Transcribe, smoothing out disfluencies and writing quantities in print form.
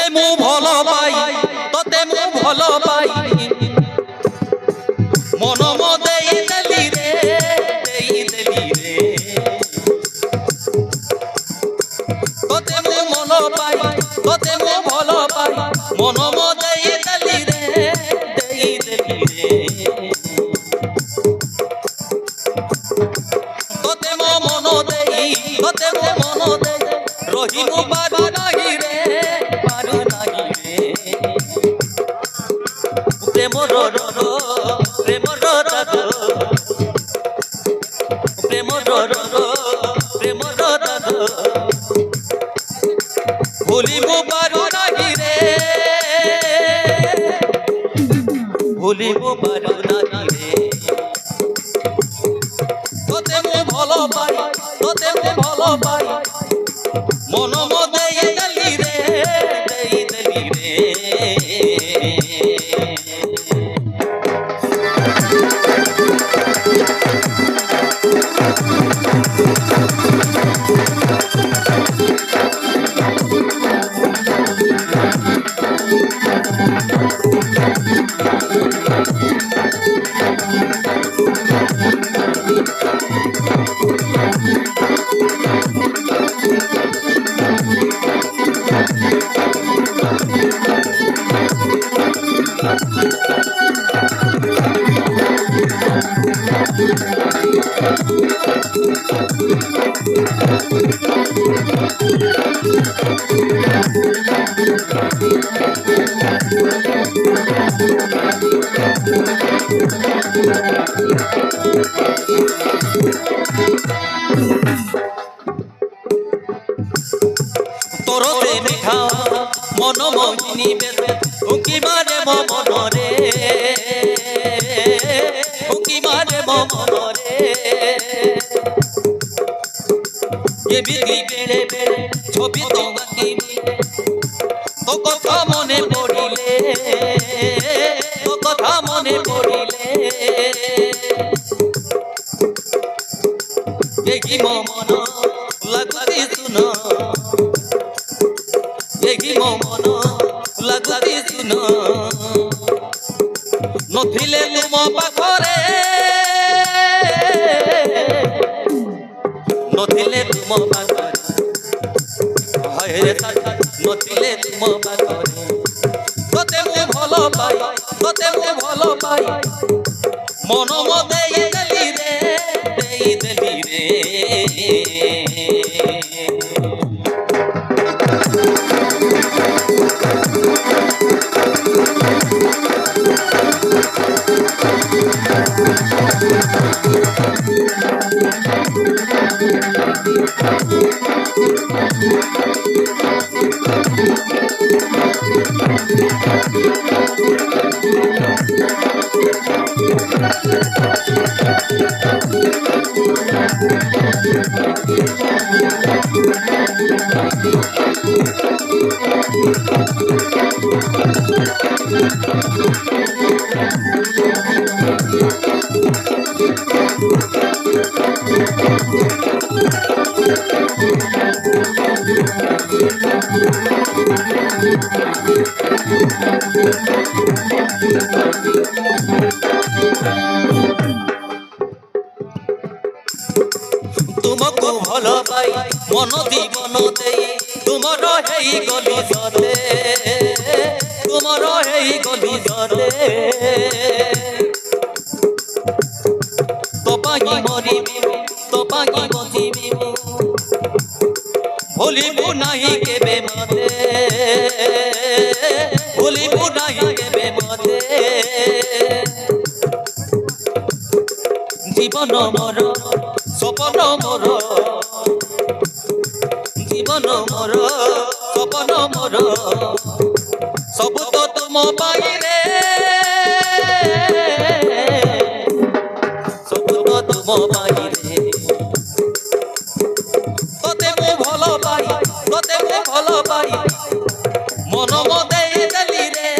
তোতে মু ভাল পাই তোতে মু ভাল পাই মন মো দেই দেলি রে তোতে মু মন পাই তোতে মু ভাল পাই মন মো দেই দেলি রে তোতে মো মন দেই তোতে মো মন দেই রহিমু পারু নাহি রে প্রেমর রাগ ভুলিব পারু নাহি রে ভুলিব পারু নাহি রে তোতে মু ভাল পাই তোতে মু ভাল পাই মন মো দেই দেলি রে তোরতে মিঠা মন মোহিনী বেদে উকি মারে মো মনরে উকি মারে মো মনরে এ বিধি বেড়ে বেড়ে ছবি তো আঁকিবি তো কথা মনে পড়িলে তো কথা মনে পড়িলে এগি মো মন লাগুতি শুন এগি মো মন লাগুতি শুন নথিলে তুম পাখরে নথিলে তুম পাখরে হায় রে সাথী নথিলে তুম পাখরে তোতে মু ভাল পাই তোতে মু ভাল পাই মন মো দেই দেলি রে तुमको भल पाई मन दीवन दे तुमर हेई गली सते तुमर हेई गली सते तो पाई मरिबी तो पाई बसिबी भूलिबु नाही केबे मते भूलिबु नाही केबे मते जीवन मोर सपन मोर जीवन मोर सपन मोर सब तो तुम पाई रे सब तो तुम पाई रे तोते मु भल पाई तोते मु भल पाई मन मो देई देली रे